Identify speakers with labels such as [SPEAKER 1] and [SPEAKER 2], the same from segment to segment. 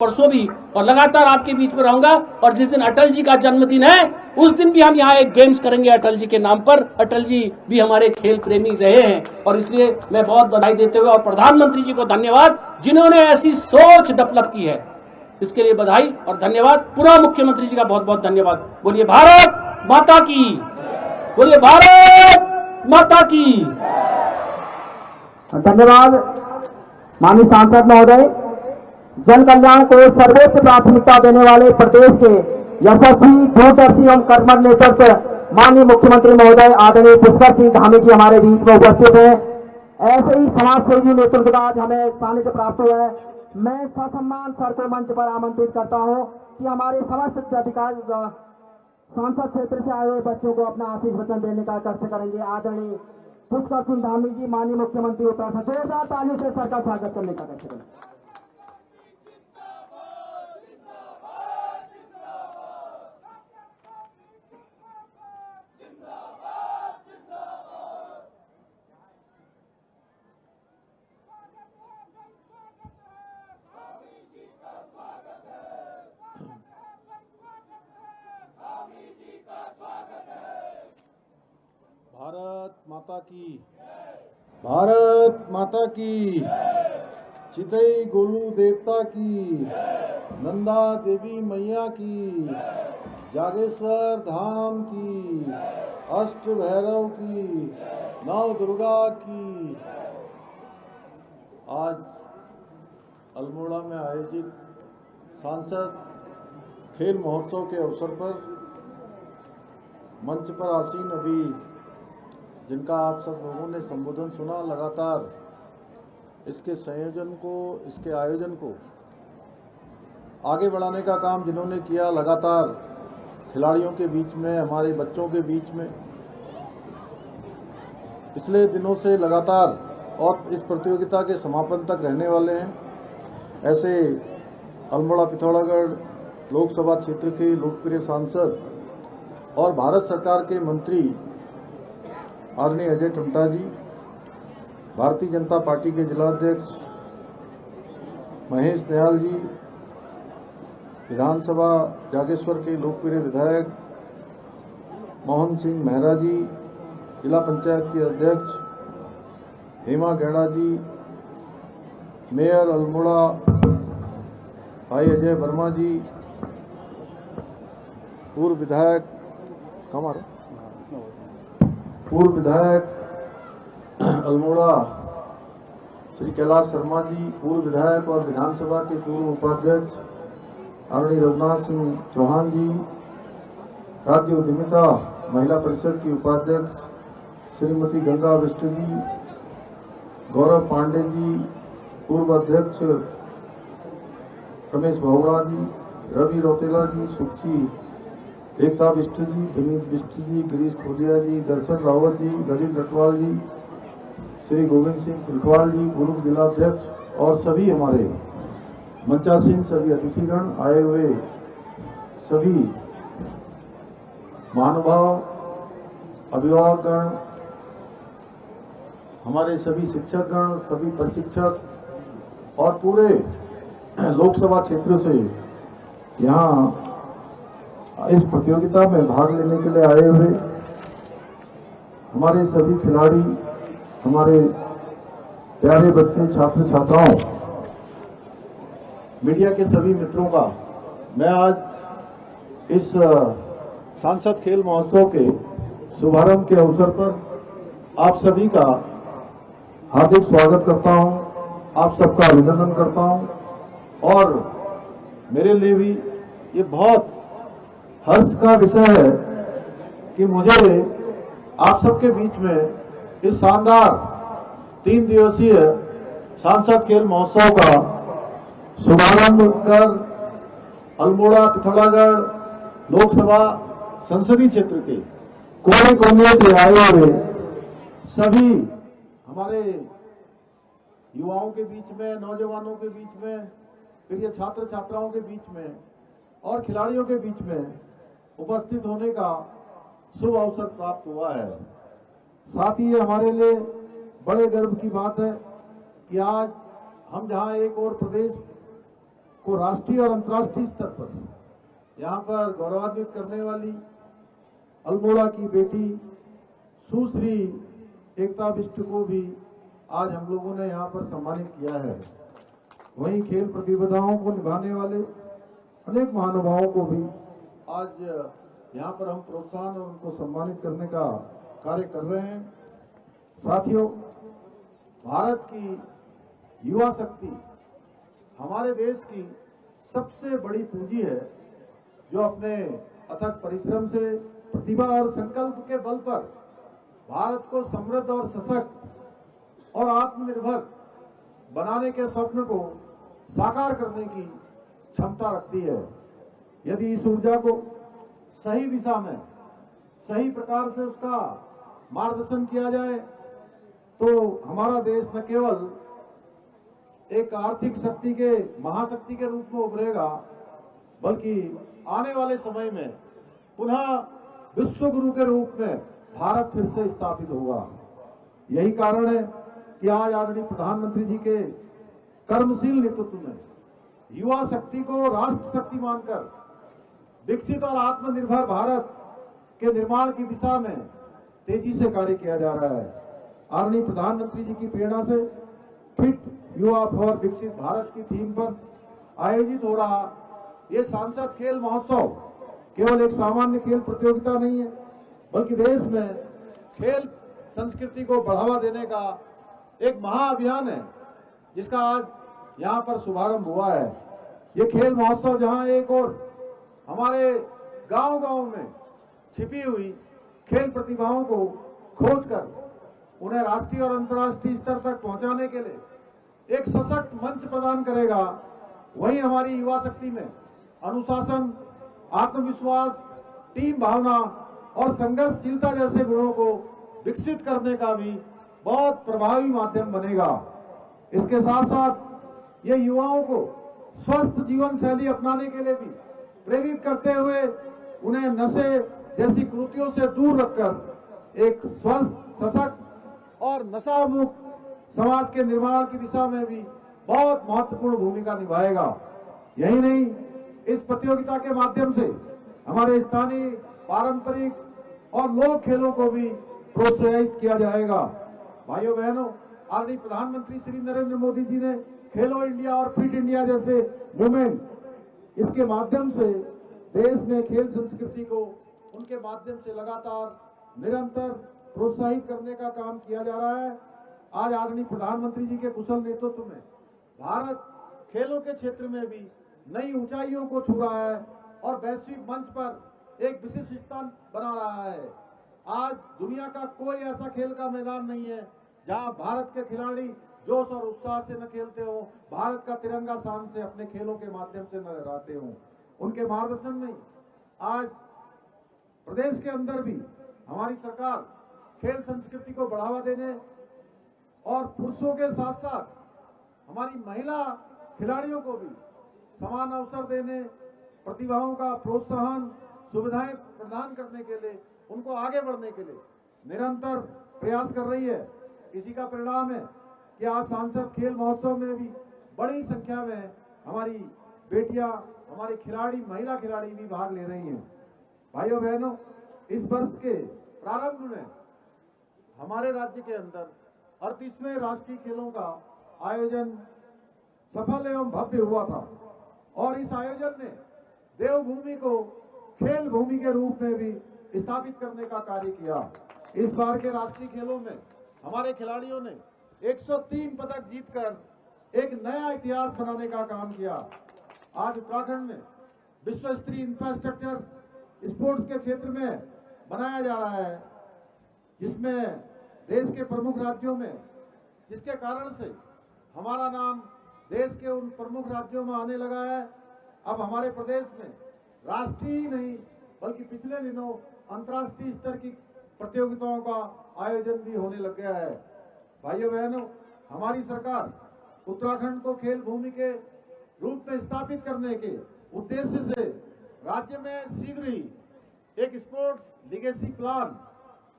[SPEAKER 1] परसों भी और लगातार आपके बीच में रहूंगा। और जिस दिन अटल जी का जन्मदिन है उस दिन भी हम यहाँ एक गेम्स करेंगे अटल जी के नाम पर। अटल जी भी हमारे खेल प्रेमी रहे हैं और इसलिए मैं बहुत बधाई देते हुए और प्रधानमंत्री जी को धन्यवाद जिन्होंने ऐसी सोच डेवलप की है, इसके लिए बधाई और धन्यवाद। पूरा मुख्यमंत्री जी का बहुत बहुत धन्यवाद। बोलिए भारत माता की, बोलिए भारत माता की।
[SPEAKER 2] धन्यवाद माननीय सांसद महोदय। जन कल्याण को सर्वोच्च प्राथमिकता देने वाले प्रदेश के यशस्वी दूरदर्शी एवं कर्मठ नेतृत्व माननीय मुख्यमंत्री महोदय आदरणीय पुष्कर सिंह धामी जी हमारे बीच में उपस्थित हैं। ऐसे ही समाजसेवी नेतृत्व का आज हमें सानिध्य प्राप्त हुआ है। मैं ससम्मान सर को मंच पर आमंत्रित करता हूं कि हमारे समस्त अधिकार सांसद क्षेत्र से आए हुए बच्चों को अपना आशीष वचन देने का कष्ट करेंगे। आदरणीय पुष्कर सिंह धामी जी माननीय मुख्यमंत्री उत्तराखंड, जोरदार तालियों से सर का स्वागत करने का कष्ट करेंगे।
[SPEAKER 3] भारत माता की, भारत माता की। चितई गोलू देवता की, नंदा देवी मैया की, जागेश्वर धाम की, अष्ट भैरव की, नव दुर्गा की। आज अल्मोड़ा में आयोजित सांसद खेल महोत्सव के अवसर पर मंच पर आसीन अभी जिनका आप सब लोगों ने संबोधन सुना, लगातार इसके संयोजन को, इसके आयोजन को आगे बढ़ाने का काम जिन्होंने किया, लगातार खिलाड़ियों के बीच में, हमारे बच्चों के बीच में पिछले दिनों से लगातार और इस प्रतियोगिता के समापन तक रहने वाले हैं। ऐसे अल्मोड़ा पिथौरागढ़ लोकसभा क्षेत्र के लोकप्रिय सांसद और भारत सरकार के मंत्री आदरणीय अजय टम्टा जी, भारतीय जनता पार्टी के जिलाध्यक्ष महेश दयाल जी, विधानसभा जागेश्वर के लोकप्रिय विधायक मोहन सिंह मेहरा जी, जिला पंचायत के अध्यक्ष हेमा गेड़ा जी, मेयर अल्मोड़ा भाई अजय वर्मा जी, पूर्व विधायक अल्मोड़ा श्री कैलाश शर्मा जी, पूर्व विधायक और विधानसभा के पूर्व उपाध्यक्ष आदरणीय रघुनाथ सिंह चौहान जी, राज्य उद्यमिता महिला परिषद की उपाध्यक्ष श्रीमती गंगा बिष्ट जी, गौरव पांडे जी, पूर्व अध्यक्ष रमेश बहुड़ा जी, रवि रौतेला जी, सुखी एकता बिष्ट जी, विनीत बिष्ट जी, गिरीश खोलिया जी, दर्शन रावत जी, ललित रटवाल जी, श्री गोविंद सिंह कुलवाल जी, पूर्व जिलाध्यक्ष और सभी हमारे मंचासीन सभी अतिथिगण, आए हुए सभी महानुभाव, अभिभावकगण, हमारे सभी शिक्षकगण, सभी प्रशिक्षक और पूरे लोकसभा क्षेत्र से यहाँ इस प्रतियोगिता में भाग लेने के लिए आए हुए हमारे सभी खिलाड़ी, हमारे प्यारे बच्चे, छात्र छात्राओं, मीडिया के सभी मित्रों का मैं आज इस सांसद खेल महोत्सव के शुभारंभ के अवसर पर आप सभी का हार्दिक स्वागत करता हूं, आप सबका अभिनंदन करता हूं। और मेरे लिए भी ये बहुत हर्ष का विषय है कि मुझे आप सबके बीच में इस शानदार 3 दिवसीय सांसद खेल महोत्सव का शुभारंभ कर अल्मोड़ा पिथौरागढ़ लोकसभा संसदीय क्षेत्र के कोने कोने से आए हुए सभी हमारे युवाओं के बीच में, नौजवानों के बीच में, फिर ये छात्र छात्राओं के बीच में और खिलाड़ियों के बीच में उपस्थित होने का शुभ अवसर प्राप्त हुआ है। साथ ही ये हमारे लिए बड़े गर्व की बात है कि आज हम जहां एक और प्रदेश को राष्ट्रीय और अंतर्राष्ट्रीय स्तर पर यहाँ पर गौरवान्वित करने वाली अल्मोड़ा की बेटी सुश्री एकता बिष्ट को भी आज हम लोगों ने यहाँ पर सम्मानित किया है। वहीं खेल प्रतियोगिताओं को निभाने वाले अनेक महानुभावों को भी आज यहाँ पर हम प्रोत्साहन और उनको सम्मानित करने का कार्य कर रहे हैं। साथियों, भारत की युवा शक्ति हमारे देश की सबसे बड़ी पूंजी है, जो अपने अथक परिश्रम से, प्रतिभा और संकल्प के बल पर भारत को समृद्ध और सशक्त और आत्मनिर्भर बनाने के स्वप्न को साकार करने की क्षमता रखती है। यदि इस ऊर्जा को सही दिशा में, सही प्रकार से उसका मार्गदर्शन किया जाए तो हमारा देश न केवल एक आर्थिक शक्ति के महाशक्ति के रूप में उभरेगा, बल्कि आने वाले समय में पुनः विश्व गुरु के रूप में भारत फिर से स्थापित होगा। यही कारण है कि आज आदरणीय प्रधानमंत्री जी के कर्मशील नेतृत्व में युवा शक्ति को राष्ट्र शक्ति मानकर विकसित और आत्मनिर्भर भारत के निर्माण की दिशा में तेजी से कार्य किया जा रहा है। आदरणीय प्रधानमंत्री जी की प्रेरणा से फिट युवा फॉर विकसित भारत की थीम पर आयोजित हो रहा ये सांसद खेल महोत्सव केवल एक सामान्य खेल प्रतियोगिता नहीं है, बल्कि देश में खेल संस्कृति को बढ़ावा देने का एक महाअभियान है, जिसका आज यहाँ पर शुभारंभ हुआ है। ये खेल महोत्सव जहाँ एक और हमारे गांव-गांव में छिपी हुई खेल प्रतिभाओं को खोजकर उन्हें राष्ट्रीय और अंतर्राष्ट्रीय स्तर तक पहुंचाने के लिए एक सशक्त मंच प्रदान करेगा, वहीं हमारी युवा शक्ति में अनुशासन, आत्मविश्वास, टीम भावना और संघर्षशीलता जैसे गुणों को विकसित करने का भी बहुत प्रभावी माध्यम बनेगा। इसके साथ साथ ये युवाओं को स्वस्थ जीवन शैली अपनाने के लिए भी प्रेरित करते हुए उन्हें नशे जैसी कृतियों से दूर रखकर एक स्वस्थ, सशक्त और नशा मुक्त समाज के निर्माण की दिशा में भी बहुत महत्वपूर्ण भूमिका निभाएगा। यही नहीं, इस प्रतियोगिता के माध्यम से हमारे स्थानीय पारंपरिक और लोक खेलों को भी प्रोत्साहित किया जाएगा। भाइयों बहनों, आदरणीय प्रधानमंत्री श्री नरेंद्र मोदी जी ने खेलो इंडिया और फिट इंडिया जैसे मूवमेंट, इसके माध्यम से देश में खेल संस्कृति को उनके माध्यम से लगातार निरंतर प्रोत्साहित करने का काम किया जा रहा है। आज आदरणीय प्रधानमंत्री जी के कुशल नेतृत्व में भारत खेलों के क्षेत्र में भी नई ऊंचाइयों को छू रहा है और वैश्विक मंच पर एक विशिष्ट स्थान बना रहा है। आज दुनिया का कोई ऐसा खेल का मैदान नहीं है जहां भारत के खिलाड़ी जोश और उत्साह से न खेलते हो, भारत का तिरंगा शान से अपने खेलों के माध्यम से न लहराते हो। उनके मार्गदर्शन में आज प्रदेश के अंदर भी हमारी सरकार खेल संस्कृति को बढ़ावा देने और पुरुषों के साथ साथ हमारी महिला खिलाड़ियों को भी समान अवसर देने, प्रतिभाओं का प्रोत्साहन, सुविधाएं प्रदान करने के लिए, उनको आगे बढ़ने के लिए निरंतर प्रयास कर रही है। इसी का परिणाम है कि आज सांसद खेल महोत्सव में भी बड़ी संख्या में हमारी बेटियां, हमारे खिलाड़ी, महिला खिलाड़ी भी भाग ले रही हैं। भाइयों बहनों, इस वर्ष के प्रारंभ में हमारे राज्य के अंदर 38वें राष्ट्रीय खेलों का आयोजन सफल एवं भव्य हुआ था और इस आयोजन ने देवभूमि को खेल भूमि के रूप में भी स्थापित करने का कार्य किया। इस बार के राष्ट्रीय खेलों में हमारे खिलाड़ियों ने 103 पदक जीतकर एक नया इतिहास बनाने का काम किया। आज उत्तराखंड में विश्व स्तरीय इंफ्रास्ट्रक्चर स्पोर्ट्स के क्षेत्र में बनाया जा रहा है, जिसमें देश के प्रमुख राज्यों में, जिसके कारण से हमारा नाम देश के उन प्रमुख राज्यों में आने लगा है। अब हमारे प्रदेश में राष्ट्रीय नहीं बल्कि पिछले दिनों अंतर्राष्ट्रीय स्तर की प्रतियोगिताओं का आयोजन भी होने लग गया है। भाइयों बहनों, हमारी सरकार उत्तराखंड को खेल भूमि के रूप में स्थापित करने के उद्देश्य से राज्य में शीघ्र ही एक स्पोर्ट्स लीगेसी प्लान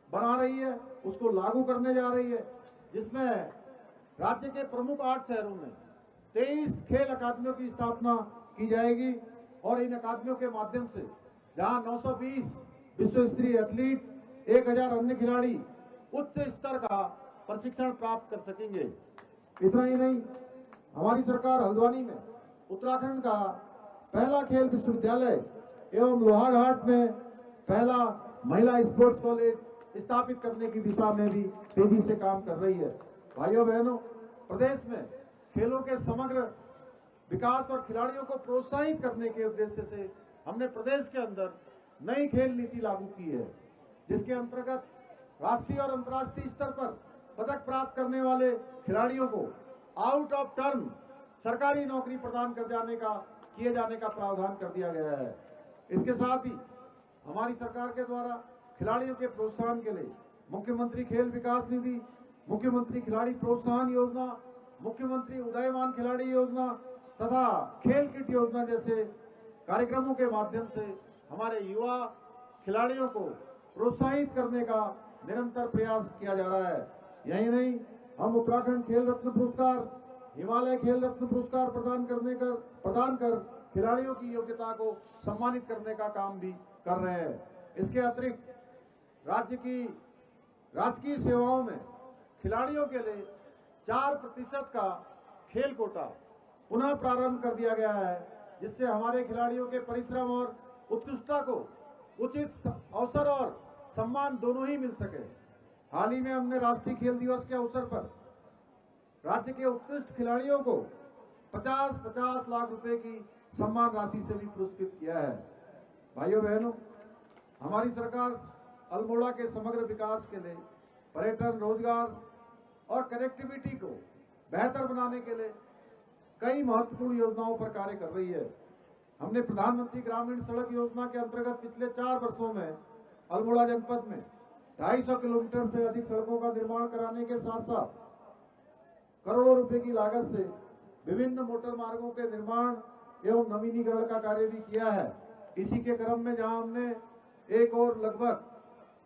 [SPEAKER 3] बना रही है, उसको लागू करने जा रही है, जिसमें राज्य के प्रमुख 8 शहरों में 23 खेल अकादमियों की स्थापना की जाएगी और इन अकादमियों के माध्यम से जहां 920 विश्व स्तरीय एथलीट, 1000 अन्य खिलाड़ी उच्च स्तर का प्रशिक्षण प्राप्त कर सकेंगे। इतना ही नहीं, हमारी सरकार हल्द्वानी में उत्तराखंड का पहला खेल विश्वविद्यालय एवं लोहाघाट में पहला महिला स्पोर्ट्स कॉलेज स्थापित करने की दिशा में भी तेजी से काम कर रही है। भाइयों बहनों, प्रदेश में खेलों के समग्र विकास और खिलाड़ियों को प्रोत्साहित करने के उद्देश्य से हमने प्रदेश के अंदर नई खेल नीति लागू की है, जिसके अंतर्गत राष्ट्रीय और अंतर्राष्ट्रीय स्तर पर पदक प्राप्त करने वाले खिलाड़ियों को आउट ऑफ टर्म सरकारी नौकरी प्रदान किए जाने का प्रावधान कर दिया गया है। इसके साथ ही हमारी सरकार के द्वारा खिलाड़ियों के प्रोत्साहन के लिए मुख्यमंत्री खेल विकास निधि, मुख्यमंत्री खिलाड़ी प्रोत्साहन योजना, मुख्यमंत्री उदयमान खिलाड़ी योजना तथा खेल किट योजना जैसे कार्यक्रमों के माध्यम से हमारे युवा खिलाड़ियों को प्रोत्साहित करने का निरंतर प्रयास किया जा रहा है। यही नहीं, हम उत्तराखंड खेल रत्न पुरस्कार, हिमालय खेल रत्न पुरस्कार प्रदान कर खिलाड़ियों की योग्यता को सम्मानित करने का काम भी कर रहे हैं। इसके अतिरिक्त राजकीय सेवाओं में खिलाड़ियों के लिए 4% का खेल कोटा पुनः प्रारंभ कर दिया गया है, जिससे हमारे खिलाड़ियों के परिश्रम और उत्कृष्टता को उचित अवसर और सम्मान दोनों ही मिल सके। हाल ही में हमने राष्ट्रीय खेल दिवस के अवसर पर राज्य के उत्कृष्ट खिलाड़ियों को 50-50 लाख रुपए की सम्मान राशि से भी पुरस्कृत किया है। भाइयों बहनों, हमारी सरकार अल्मोड़ा के समग्र विकास के लिए पर्यटन, रोजगार और कनेक्टिविटी को बेहतर बनाने के लिए कई महत्वपूर्ण योजनाओं पर कार्य कर रही है। हमने प्रधानमंत्री ग्रामीण सड़क योजना के अंतर्गत पिछले 4 वर्षों में अल्मोड़ा जनपद में 250 किलोमीटर से अधिक सड़कों का निर्माण कराने के साथ साथ करोड़ों रुपए की लागत से विभिन्न मोटर मार्गों के निर्माण एवं नवीनीकरण का कार्य भी किया है। इसी के क्रम में जहां हमने एक और लगभग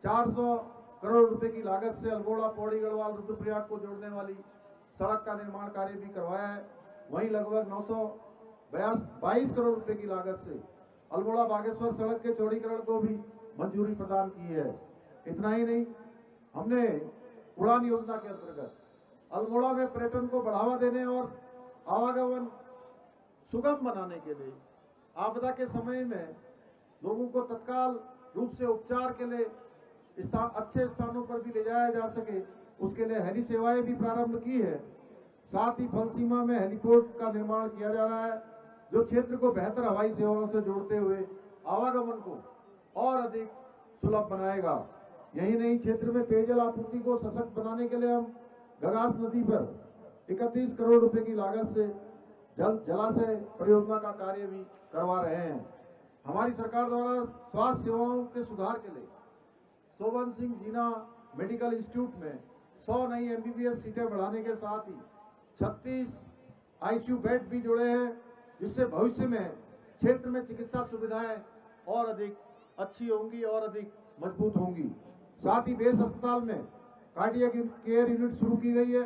[SPEAKER 3] 400 करोड़ रुपए की लागत से अल्मोड़ा, पौड़ी, गढ़वाल, रुद्रप्रयाग को जोड़ने वाली सड़क का निर्माण कार्य भी करवाया है, वहीं लगभग 922 करोड़ रुपए की लागत से अल्मोड़ा बागेश्वर सड़क के चौड़ीकरण को भी मंजूरी प्रदान की है। इतना ही नहीं, हमने उड़ान योजना के अंतर्गत अल्मोड़ा में पर्यटन को बढ़ावा देने और आवागमन सुगम बनाने के लिए आपदा के समय में लोगों को तत्काल रूप से उपचार के लिए अच्छे स्थानों पर भी ले जाया जा सके, उसके लिए हेली सेवाएं भी प्रारंभ की है। साथ ही फल सीमा में हेलीपोर्ट का निर्माण किया जा रहा है, जो क्षेत्र को बेहतर हवाई सेवाओं से जोड़ते हुए आवागमन को और अधिक सुलभ बनाएगा। यही नहीं, क्षेत्र में पेयजल आपूर्ति को सशक्त बनाने के लिए हम गगास नदी पर 31 करोड़ रुपए की लागत से जलाशय परियोजना का कार्य भी करवा रहे हैं। हमारी सरकार द्वारा स्वास्थ्य सेवाओं के सुधार के लिए सोबन सिंह जीना मेडिकल इंस्टीट्यूट में 100 नई MBBS सीटें बढ़ाने के साथ ही 36 ICU बेड भी जुड़े हैं, जिससे भविष्य में क्षेत्र में चिकित्सा सुविधाएं और अधिक अच्छी होंगी और अधिक मजबूत होंगी। साथ ही बेस अस्पताल में कार्डियक केयर यूनिट शुरू की गई है,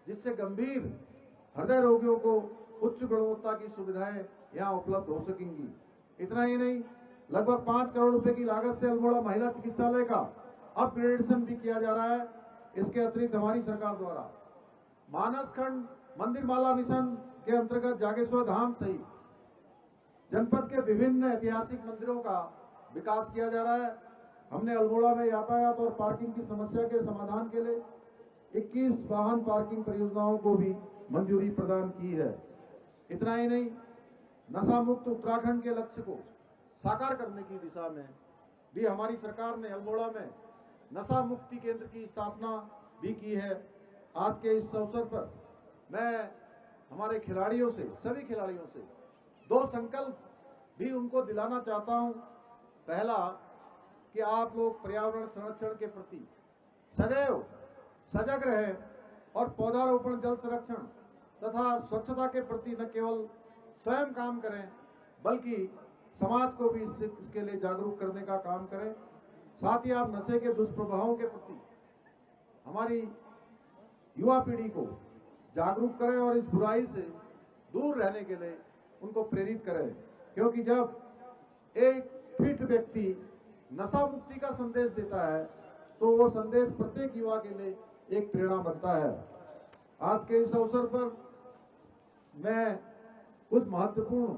[SPEAKER 3] जिससे गंभीर हृदय रोगियों को उच्च गुणवत्ता की सुविधाएं यहां उपलब्ध हो सकेंगी। इतना ही नहीं, लगभग 5 करोड़ रुपए की लागत से अल्मोड़ा महिला चिकित्सालय का अपग्रेडेशन भी किया जा रहा है। इसके अतिरिक्त हमारी सरकार द्वारा मानस खंड मंदिर माला मिशन के अंतर्गत जागेश्वर धाम सहित जनपद के विभिन्न ऐतिहासिक मंदिरों का विकास किया जा रहा है। हमने अल्मोड़ा में यातायात और पार्किंग की समस्या के समाधान के लिए 21 वाहन पार्किंग परियोजनाओं को भी मंजूरी प्रदान की है। इतना ही नहीं, नशा मुक्त उत्तराखंड के लक्ष्य को साकार करने की दिशा में भी हमारी सरकार ने अल्मोड़ा में नशा मुक्ति केंद्र की स्थापना भी की है। आज के इस अवसर पर मैं हमारे खिलाड़ियों से, सभी खिलाड़ियों से 2 संकल्प भी उनको दिलाना चाहता हूं। पहला, कि आप लोग पर्यावरण संरक्षण के प्रति सदैव सजग रहें और पौधारोपण, जल संरक्षण तथा स्वच्छता के प्रति न केवल स्वयं काम करें, बल्कि समाज को भी इसके लिए जागरूक करने का काम करें। साथ ही आप नशे के दुष्प्रभावों के प्रति हमारी युवा पीढ़ी को जागरूक करें और इस बुराई से दूर रहने के लिए उनको प्रेरित करें, क्योंकि जब एक फिट व्यक्ति नशा मुक्ति का संदेश देता है तो वो संदेश प्रत्येक युवा के लिए एक प्रेरणा बनता है। आज के इस अवसर पर मैं कुछ महत्वपूर्ण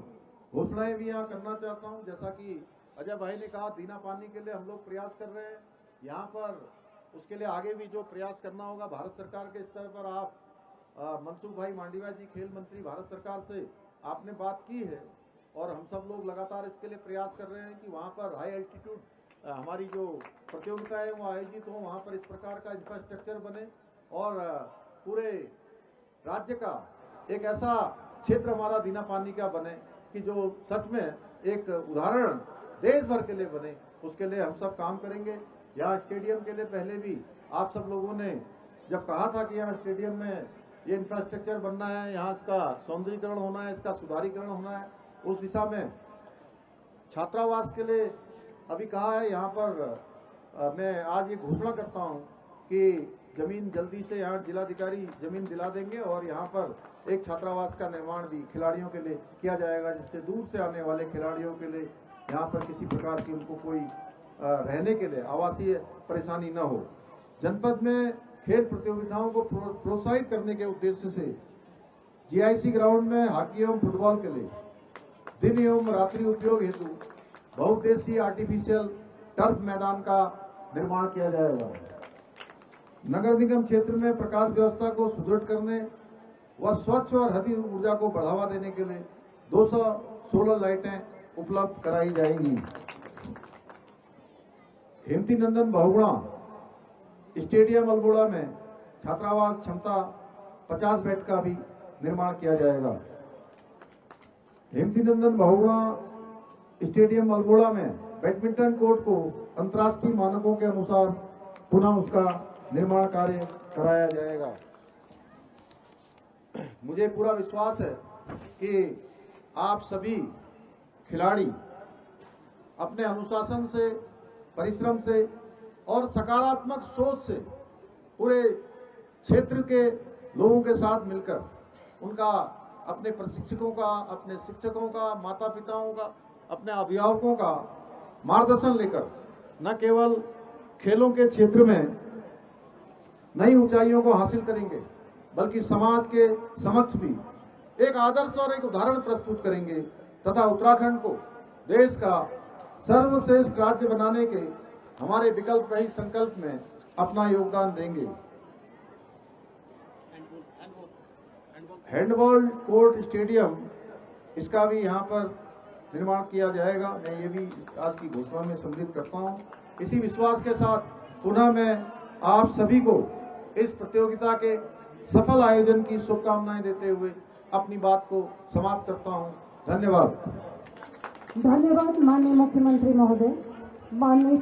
[SPEAKER 3] घोषणाएं भी यहाँ करना चाहता हूँ। जैसा कि अजय भाई ने कहा, दीना पानी के लिए हम लोग प्रयास कर रहे हैं। यहाँ पर उसके लिए आगे भी जो प्रयास करना होगा भारत सरकार के स्तर पर, आप मनसुख भाई मांडविया जी खेल मंत्री भारत सरकार से आपने बात की है और हम सब लोग लगातार इसके लिए प्रयास कर रहे हैं कि वहाँ पर हाई एल्टीट्यूड हमारी जो प्रतियोगिता है वो आयोजित हो, वहाँ पर इस प्रकार का इंफ्रास्ट्रक्चर बने और पूरे राज्य का एक ऐसा क्षेत्र हमारा दीना पानी का बने कि जो सच में एक उदाहरण देश भर के लिए बने। उसके लिए हम सब काम करेंगे। यहाँ स्टेडियम के लिए पहले भी आप सब लोगों ने जब कहा था कि यहाँ स्टेडियम में ये इंफ्रास्ट्रक्चर बनना है, यहाँ इसका सौंदर्यीकरण होना है, इसका सुधारीकरण होना है, उस दिशा में छात्रावास के लिए अभी कहा है। यहाँ पर मैं आज ये घोषणा करता हूँ कि जमीन जल्दी से यहाँ जिलाधिकारी जमीन दिला देंगे और यहाँ पर एक छात्रावास का निर्माण भी खिलाड़ियों के लिए किया जाएगा, जिससे दूर से आने वाले खिलाड़ियों के लिए यहाँ पर किसी प्रकार की उनको कोई रहने के लिए आवासीय परेशानी न हो। जनपद में खेल प्रतियोगिताओं को प्रोत्साहित करने के उद्देश्य से जीआईसी ग्राउंड में हॉकी एवं फुटबॉल के लिए दिन एवं रात्रि उपयोग हेतु बहुउद्देशीय आर्टिफिशियल टर्फ मैदान का निर्माण किया जाएगा। नगर निगम क्षेत्र में प्रकाश व्यवस्था को सुदृढ़ करने व स्वच्छ और हरित ऊर्जा को बढ़ावा देने के लिए 216 लाइटें उपलब्ध कराई जाएंगी। हेमती नंदन बहुगुणा स्टेडियम अल्मोड़ा में छात्रावास क्षमता 50 बेड का भी निर्माण किया जाएगा। हेमती नंदन बहुगुणा स्टेडियम अल्मोड़ा में बैडमिंटन कोर्ट को अंतर्राष्ट्रीय मानकों के अनुसार पुनः उसका निर्माण कार्य कराया जाएगा। मुझे पूरा विश्वास है कि आप सभी खिलाड़ी अपने अनुशासन से, परिश्रम से और सकारात्मक सोच से पूरे क्षेत्र के लोगों के साथ मिलकर उनका, अपने प्रशिक्षकों का, अपने शिक्षकों का, माता पिताओं का, अपने अभिभावकों का मार्गदर्शन लेकर न केवल खेलों के क्षेत्र में नई ऊंचाइयों को हासिल करेंगे, बल्कि समाज के समक्ष भी एक आदर्श और एक उदाहरण प्रस्तुत करेंगे तथा उत्तराखंड को देश का सर्वश्रेष्ठ राज्य बनाने के हमारे विकल्प रहित संकल्प में अपना योगदान देंगे। हैंडबॉल कोर्ट स्टेडियम, इसका भी यहाँ पर निर्माण किया जाएगा। मैं ये भी आज की घोषणा में सम्मिलित करता हूँ। इसी विश्वास के साथ पुनः मैं आप सभी को इस प्रतियोगिता के सफल आयोजन की शुभकामनाएं देते हुए अपनी बात को समाप्त करता हूं। धन्यवाद।
[SPEAKER 4] धन्यवाद माननीय मुख्यमंत्री महोदय। माननीय